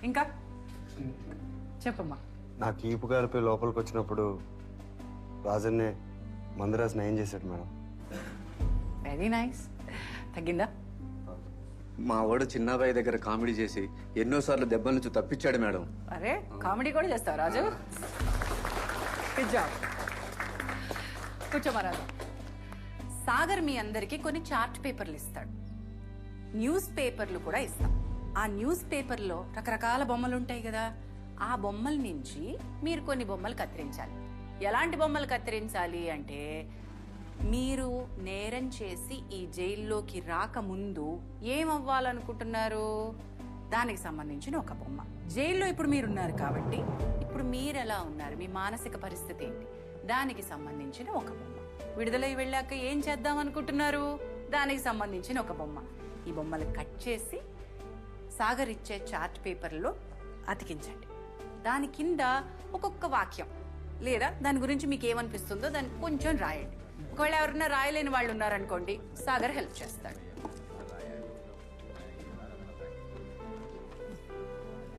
ఇంకా చెప్పమ్మా. నాకు ఈపు కలిపి లోపలికి వచ్చినప్పుడు రాజన్నే మందురాజు నయం చేశాడు మేడం. Very nice. తగ్గిందా? మా వాడు చిన్నాబాయి దగ్గర కామెడీ చేసి ఎన్నోసార్లు దెబ్బల నుంచి తప్పించాడు మేడం. అరే కామెడీ కూడా చేస్తావు రాజు. Good job. కూర్చోమా రాజు. సాగర్ మీ అందరికీ కొన్ని చార్ట్ పేపర్లు ఇస్తాడు, న్యూస్ పేపర్లు కూడా ఇస్తాం. ఆ న్యూస్ పేపర్లో రకరకాల బొమ్మలు ఉంటాయి కదా, ఆ బొమ్మల నుంచి మీరు కొన్ని బొమ్మలు కత్తిరించాలి. ఎలాంటి బొమ్మలు కత్తిరించాలి అంటే, మీరు నేరం చేసి ఈ జైల్లోకి రాకముందు ఏమవ్వాలనుకుంటున్నారు దానికి సంబంధించిన ఒక బొమ్మ. జైల్లో ఇప్పుడు మీరున్నారు కాబట్టి ఇప్పుడు మీరు ఎలా ఉన్నారు, మీ మానసిక పరిస్థితి ఏంటి, దానికి సంబంధించిన ఒక బొమ్మ. విడుదలై వెళ్ళాక ఏం చేద్దాం అనుకుంటున్నారు, దానికి సంబంధించిన ఒక బొమ్మ. ఈ బొమ్మలు కట్ చేసి సాగర్ ఇచ్చే చార్ట్ పేపర్లో అతికించండి. దాని కింద ఒక్కొక్క వాక్యం లేదా దాని గురించి మీకు ఏమనిపిస్తుందో దాన్ని కొంచెం రాయండి. ఒకవేళ ఎవరైనా రాయలేని వాళ్ళు ఉన్నారనుకోండి, సాగర్ హెల్ప్ చేస్తాడు.